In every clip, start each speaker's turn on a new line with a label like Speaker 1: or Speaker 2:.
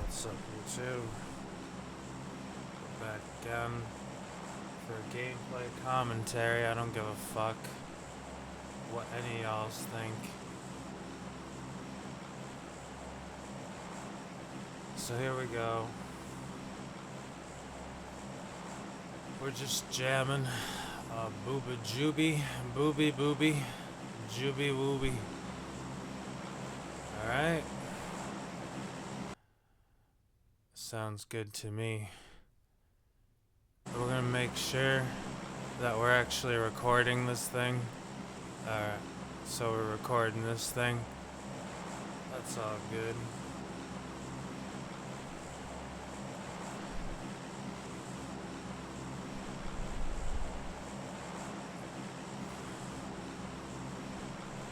Speaker 1: What's up, YouTube? We're back again for a gameplay commentary. I don't give a fuck what any of y'all think. So here we go. We're just jamming. Booba jooby, booby booby, jooby wooby. Alright. Sounds good to me. We're gonna make sure that we're actually recording this thing. Alright, so we're recording this thing. That's all good.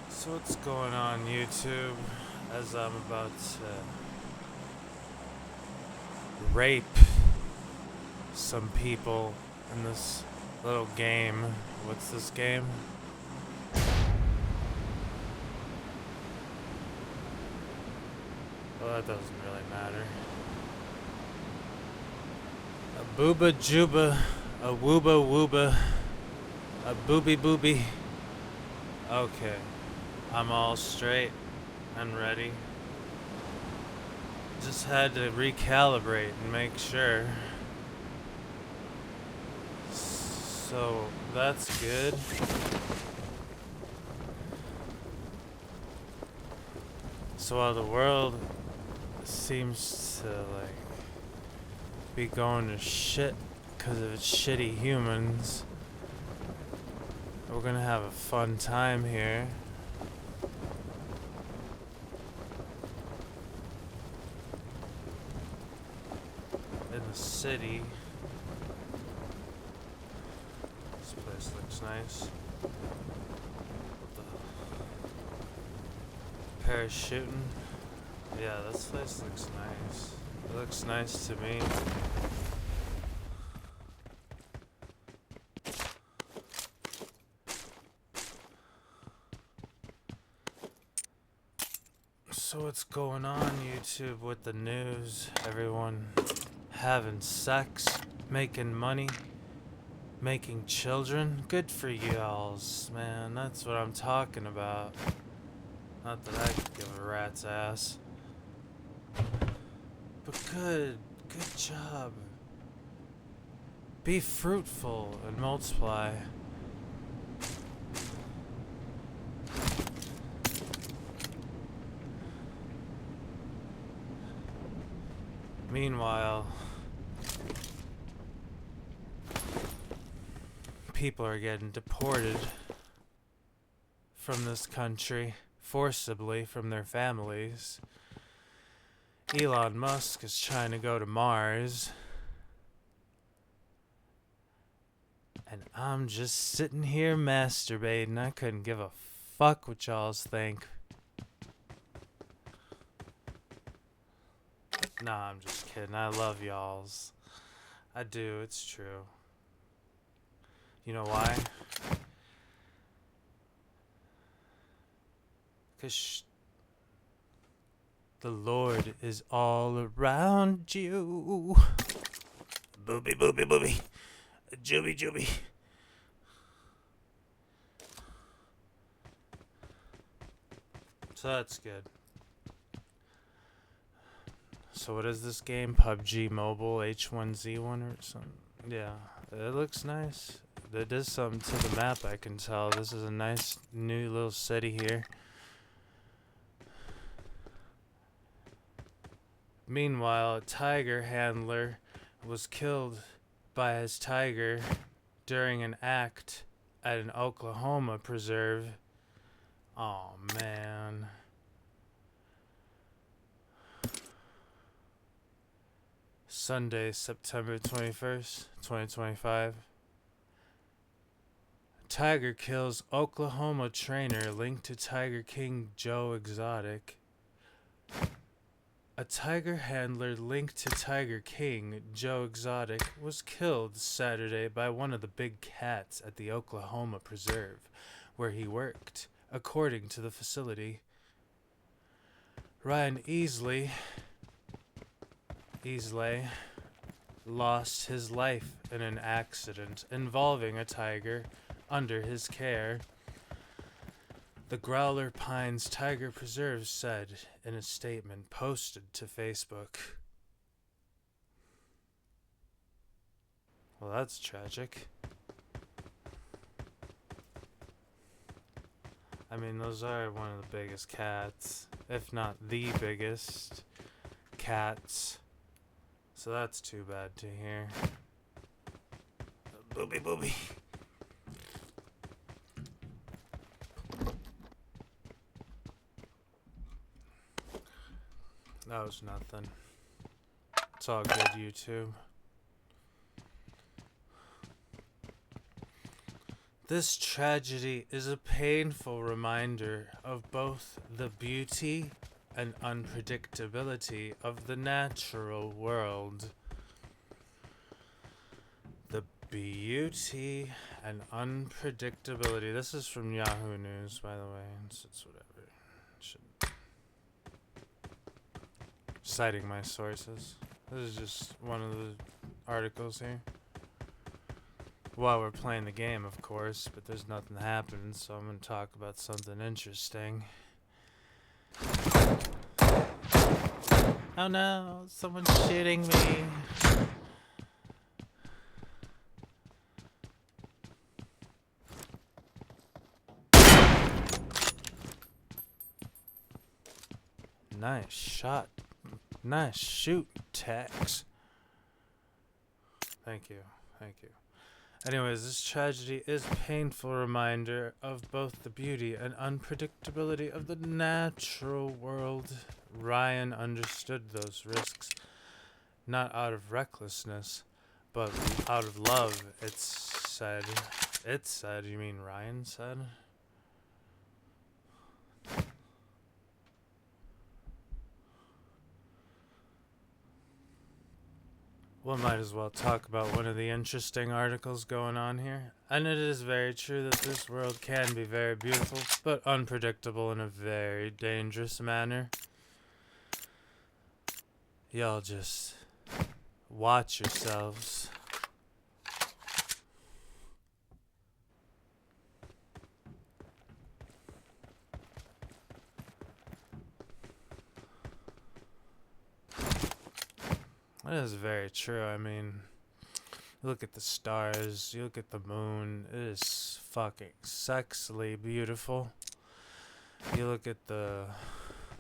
Speaker 1: So what's going on YouTube as I'm about to rape some people in this little game. What's this game? Well, that doesn't really matter. A booba jooba, a wooba wooba, a booby booby. Okay, I'm all straight and ready. Just had to recalibrate and make sure. So that's good. So while the world seems to be going to shit because of its shitty humans, we're gonna have a fun time here. In the city. This place looks nice. Parachuting. Yeah, this place looks nice. It looks nice to me. So what's going on YouTube with the news? Everyone having sex, making money, making children. Good for y'alls, man. That's what I'm talking about. Not that I could give a rat's ass. But good job. Be fruitful and multiply. Meanwhile, people are getting deported from this country, forcibly from their families. Elon Musk is trying to go to Mars. And I'm just sitting here masturbating. I couldn't give a fuck what y'all's think. Nah, I'm just kidding. I love y'alls. I do, it's true. You know why? 'Cause the Lord is all around you. Booby, booby, booby. Jooby, jooby. So that's good. So what is this game? PUBG Mobile H1Z1 or something? Yeah, it looks nice. There is something to the map, I can tell. This is a nice new little city here. Meanwhile, a tiger handler was killed by his tiger during an act at an Oklahoma preserve. Oh man. Sunday, September 21st, 2025. Tiger kills Oklahoma trainer linked to Tiger King Joe Exotic. A tiger handler linked to Tiger King Joe Exotic was killed Saturday by one of the big cats at the Oklahoma preserve, where he worked, according to the facility. Ryan Easley, Islay lost his life in an accident involving a tiger under his care. The Growler Pines Tiger Preserve said in a statement posted to Facebook. Well, that's tragic. I mean, those are one of the biggest cats, if not the biggest cats. So that's too bad to hear. Booby booby. That was nothing. It's all good, YouTube. This tragedy is a painful reminder of both the beauty and unpredictability of the natural world. The beauty and unpredictability. This is from Yahoo News, by the way. It's whatever. Citing my sources. This is just one of the articles here. While we're playing the game, of course, but there's nothing happening, so I'm going to talk about something interesting. Oh no, someone's shooting me. Nice shot. Nice shoot, Tex. Thank you. Thank you. Anyways, this tragedy is a painful reminder of both the beauty and unpredictability of the natural world. Ryan understood those risks, not out of recklessness, but out of love, it said. It said, you mean Ryan said? Well, might as well talk about one of the interesting articles going on here. And it is very true that this world can be very beautiful, but unpredictable in a very dangerous manner. Y'all just watch yourselves. That is very true. I mean, you look at the stars, you look at the moon, it is fucking sexily beautiful. You look at the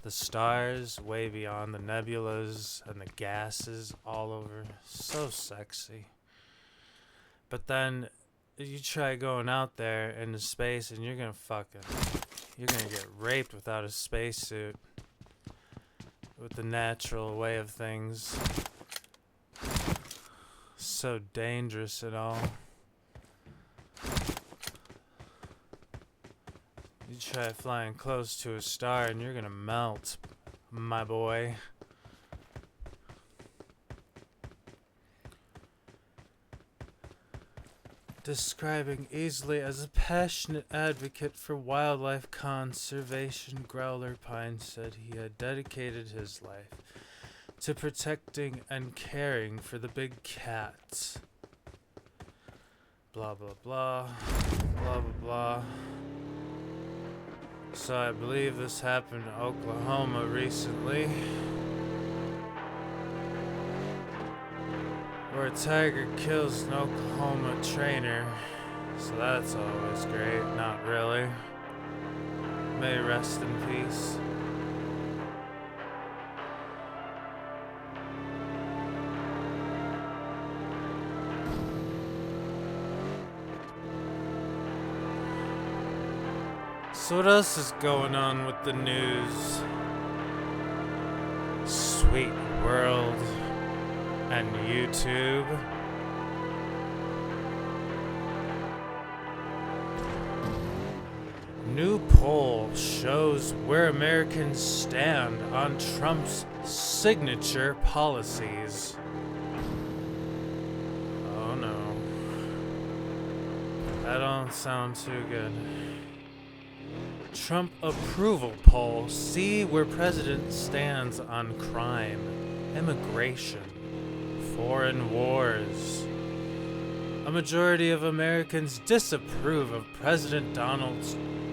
Speaker 1: stars way beyond the nebulas and the gases all over, so sexy. But then you try going out there into space and you're gonna get raped without a spacesuit. With the natural way of things. So dangerous and all. You try flying close to a star and you're gonna melt, my boy. Describing Islay as a passionate advocate for wildlife conservation, Growler Pine said he had dedicated his life to protecting and caring for the big cats. Blah, blah, blah. Blah, blah, blah. So I believe this happened in Oklahoma recently, where a tiger kills an Oklahoma trainer. So that's always great. Not really. May rest in peace. So what else is going on with the news? Sweet world and YouTube. New poll shows where Americans stand on Trump's signature policies. Oh no. That don't sound too good. Trump approval poll. See where president stands on crime, immigration, foreign wars. A majority of Americans disapprove of President Donald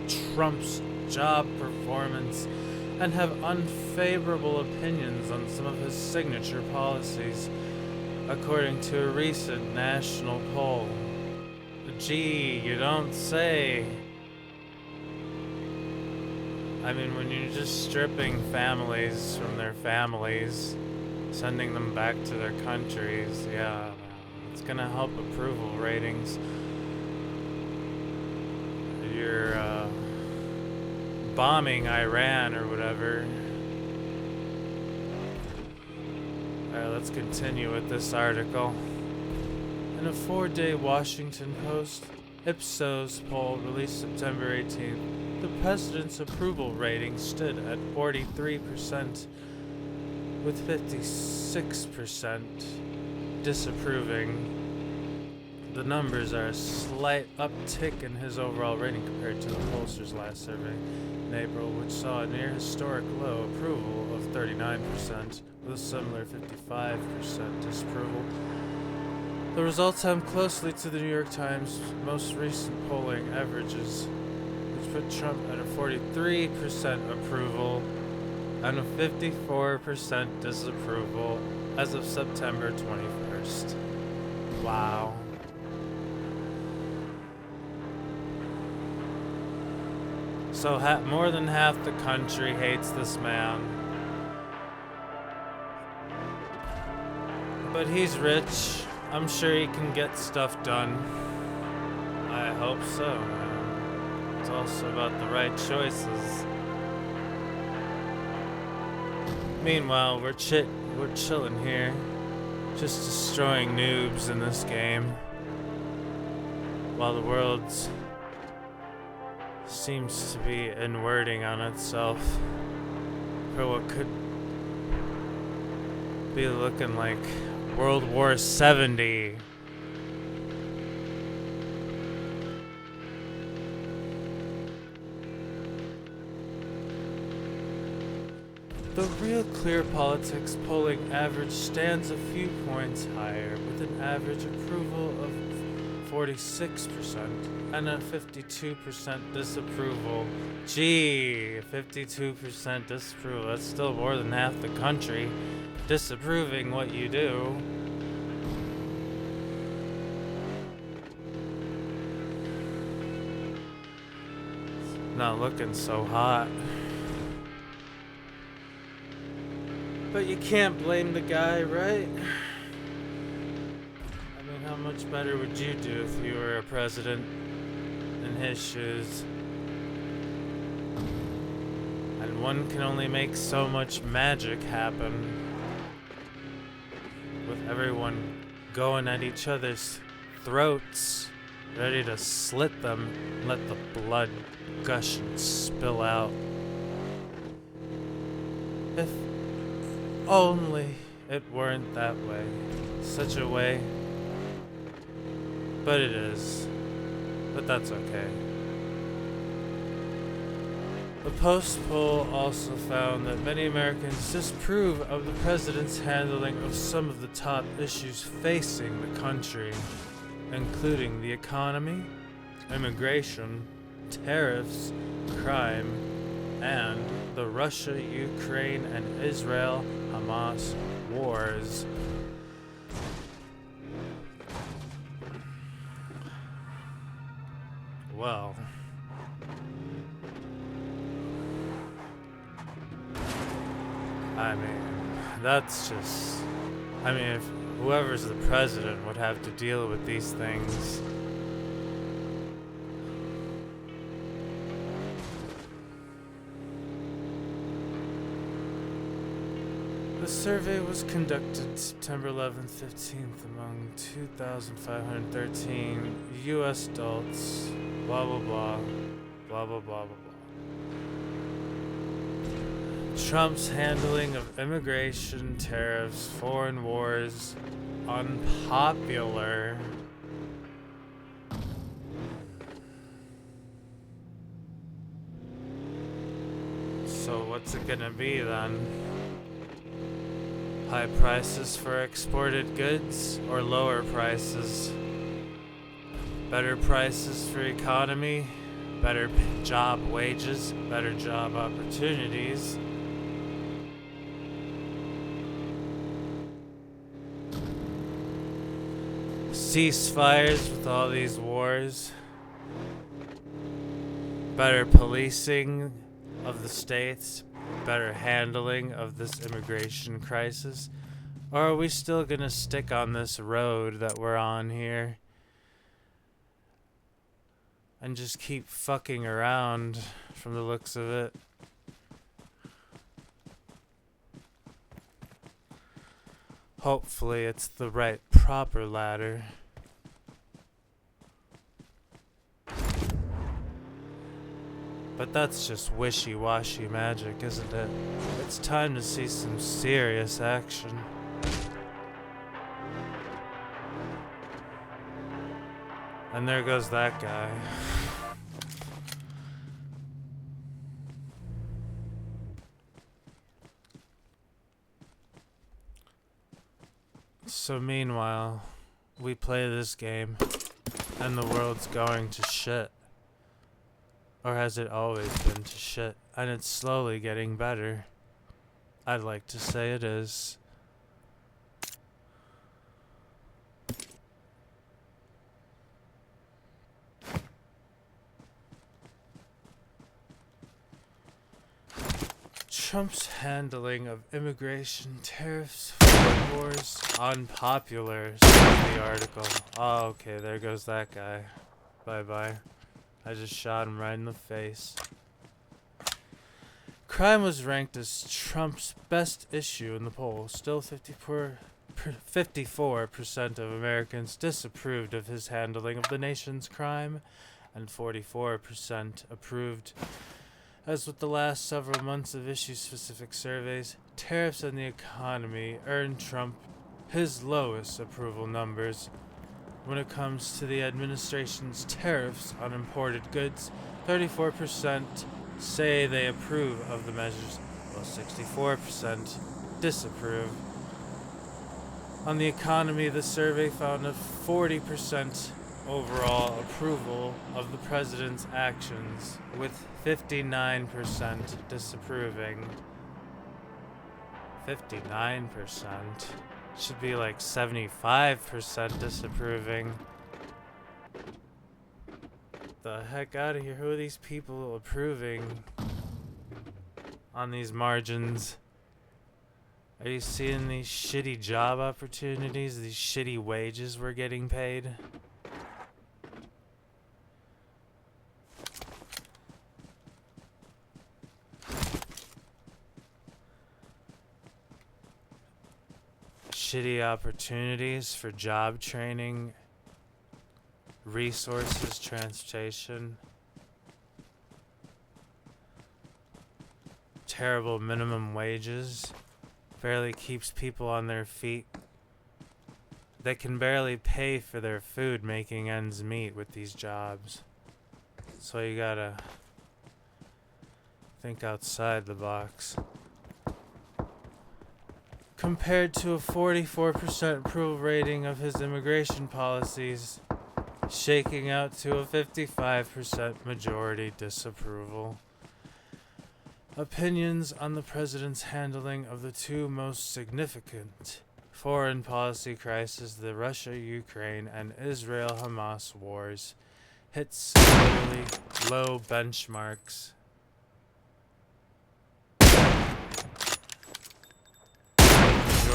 Speaker 1: Trump's job performance and have unfavorable opinions on some of his signature policies, according to a recent national poll. Gee, you don't say. I mean, when you're just stripping families from their families, sending them back to their countries, yeah, it's gonna help approval ratings. You're bombing Iran or whatever. Alright, let's continue with this article. In a 4-day Washington Post Ipsos poll released September 18th, the president's approval rating stood at 43%, with 56% disapproving. The numbers are a slight uptick in his overall rating compared to the pollster's last survey in April, which saw a near historic low approval of 39%, with a similar 55% disapproval. The results hem closely to the New York Times' most recent polling averages, which put Trump at a 43% approval and a 54% disapproval as of September 21st. Wow. So more than half the country hates this man. But he's rich. I'm sure he can get stuff done. I hope so, man. It's also about the right choices. Meanwhile, we're chilling here, just destroying noobs in this game, while the world seems to be inverting on itself for what could be looking like World War 70. The Real Clear Politics polling average stands a few points higher, with an average approval of 46% and a 52% disapproval. Gee, 52% disapproval. That's still more than half the country disapproving what you do. It's not looking so hot. But you can't blame the guy, right? I mean, how much better would you do if you were a president in his shoes? And one can only make so much magic happen with everyone going at each other's throats, ready to slit them and let the blood gush and spill out. If only it weren't that way. Such a way. But it is. But that's okay. The Post poll also found that many Americans disapprove of the president's handling of some of the top issues facing the country, including the economy, immigration, tariffs, crime, and the Russia, Ukraine, and Israel Hamas wars. Well, I mean, that's just, if whoever's the president would have to deal with these things. The survey was conducted September 11th, 15th among 2,513 U.S. adults, blah blah blah, blah blah blah blah blah. Trump's handling of immigration, tariffs, foreign wars, unpopular. So what's it gonna be then? High prices for exported goods or lower prices? Better prices for economy, better job wages, better job opportunities. Ceasefires with all these wars. Better policing of the states, better handling of this immigration crisis? Or are we still gonna stick on this road that we're on here and just keep fucking around from the looks of it? Hopefully it's the right proper ladder. But that's just wishy-washy magic, isn't it? It's time to see some serious action. And there goes that guy. So meanwhile, we play this game, and the world's going to shit. Or has it always been to shit? And it's slowly getting better. I'd like to say it is. Trump's handling of immigration, tariffs, foreign wars, unpopular, says the article. Oh, okay, there goes that guy. Bye-bye. I just shot him right in the face. Crime was ranked as Trump's best issue in the poll. Still 54% of Americans disapproved of his handling of the nation's crime, and 44% approved. As with the last several months of issue-specific surveys, tariffs and the economy earned Trump his lowest approval numbers. When it comes to the administration's tariffs on imported goods, 34% say they approve of the measures, while 64% disapprove. On the economy, the survey found a 40% overall approval of the president's actions, with 59% disapproving. 59%? Should be like 75% disapproving. The heck out of here. Who are these people approving on these margins? Are you seeing these shitty job opportunities, these shitty wages we're getting paid? Shitty opportunities for job training, resources, transportation. Terrible minimum wages. Barely keeps people on their feet. They can barely pay for their food, making ends meet with these jobs. So you gotta think outside the box. Compared to a 44% approval rating of his immigration policies, shaking out to a 55% majority disapproval. Opinions on the president's handling of the two most significant foreign policy crises, the Russia-Ukraine and Israel-Hamas wars, hit similarly low benchmarks.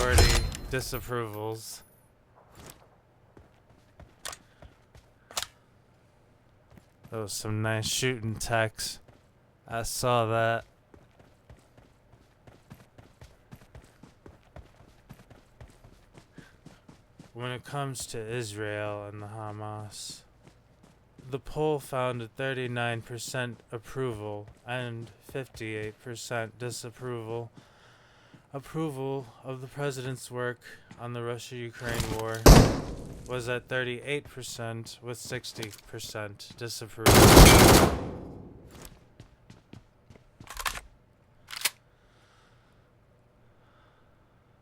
Speaker 1: Majority disapprovals. That was some nice shooting text. I saw that. When it comes to Israel and the Hamas, the poll found a 39% approval and 58% disapproval. Approval of the president's work on the Russia-Ukraine war was at 38% with 60% disapproval.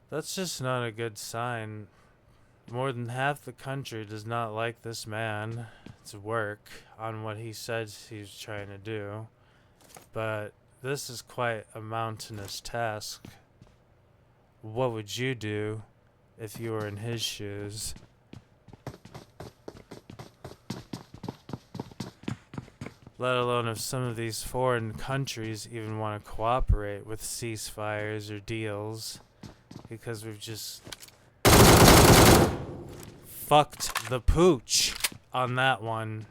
Speaker 1: That's just not a good sign. More than half the country does not like this man. It's work on what he says he's trying to do. But this is quite a mountainous task. What would you do if you were in his shoes? Let alone if some of these foreign countries even want to cooperate with ceasefires or deals. Because we've just fucked the pooch on that one.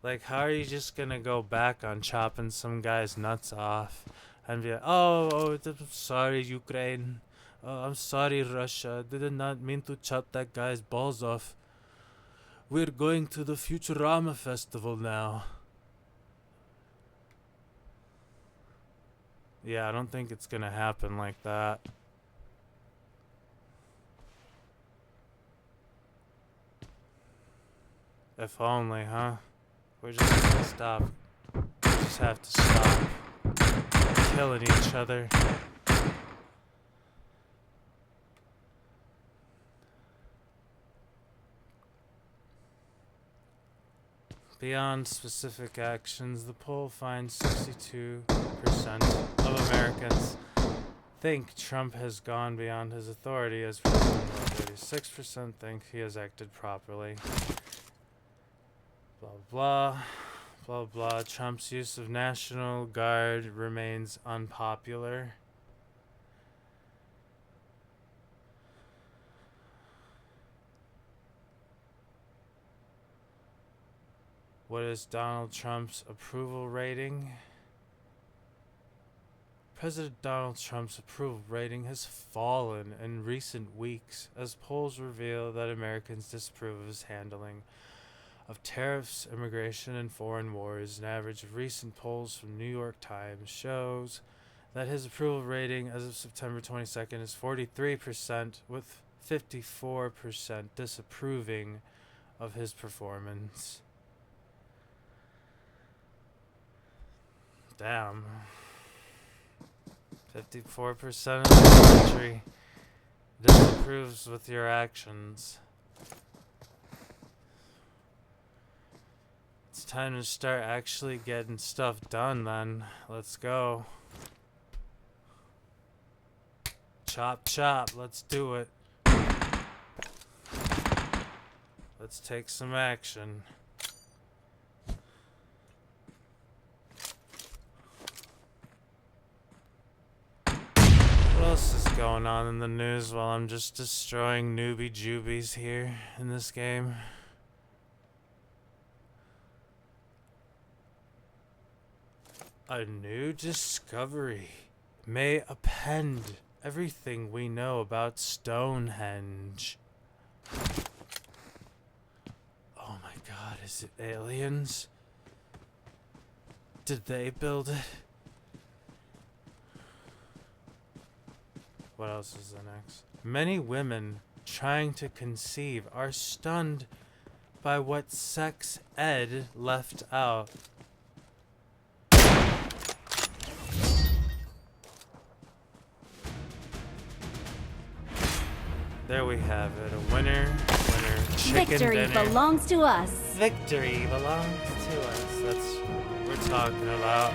Speaker 1: Like, how are you just gonna go back on chopping some guy's nuts off and be like, oh, I'm sorry, Ukraine. Oh, I'm sorry, Russia. Did not mean to chop that guy's balls off. We're going to the Futurama festival now. Yeah, I don't think it's gonna happen like that. If only, huh? We're just gonna stop. We just have to stop killing each other. Beyond specific actions, the poll finds 62% of Americans think Trump has gone beyond his authority as president, while 36% think he has acted properly. Blah, blah, blah, blah. Trump's use of National Guard remains unpopular. What is Donald Trump's approval rating? President Donald Trump's approval rating has fallen in recent weeks as polls reveal that Americans disapprove of his handling of tariffs, immigration, and foreign wars. An average of recent polls from New York Times shows that his approval rating as of September 22nd is 43%, with 54% disapproving of his performance. Damn. 54% of the country disapproves with your actions. It's time to start actually getting stuff done then. Let's go. Chop chop, let's do it. Let's take some action. What else is going on in the news while I'm just destroying newbie jubies here in this game? A new discovery may append everything we know about Stonehenge. Oh my god, is it aliens? Did they build it? What else is the next? Many women trying to conceive are stunned by what sex ed left out. There we have it. A winner, chicken
Speaker 2: Victory
Speaker 1: dinner.
Speaker 2: belongs to us.
Speaker 1: Victory belongs to us. That's what we're talking about.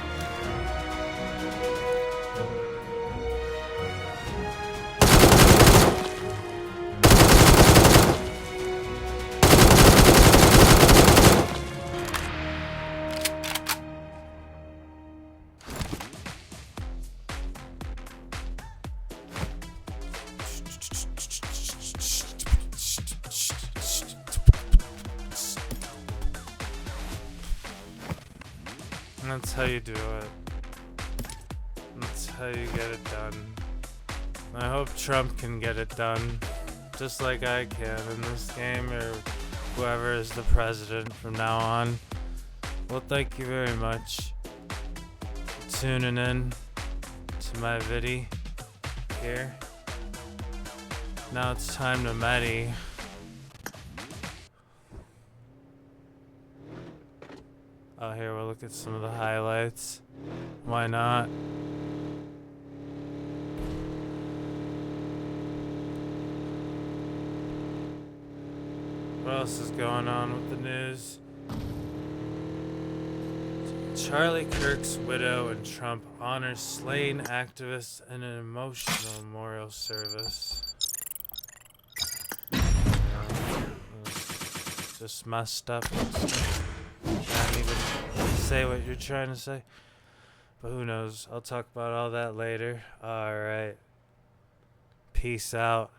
Speaker 1: That's how you do it. That's how you get it done. I hope Trump can get it done, just like I can in this game, or whoever is the president from now on. Well, thank you very much for tuning in to my video here. Now it's time to Medi. Oh, here, we'll look at some of the highlights. Why not? What else is going on with the news? Charlie Kirk's widow and Trump honor slain activists in an emotional memorial service. Just messed up. Can't even say what you're trying to say. But who knows? I'll talk about all that later. Alright. Peace out.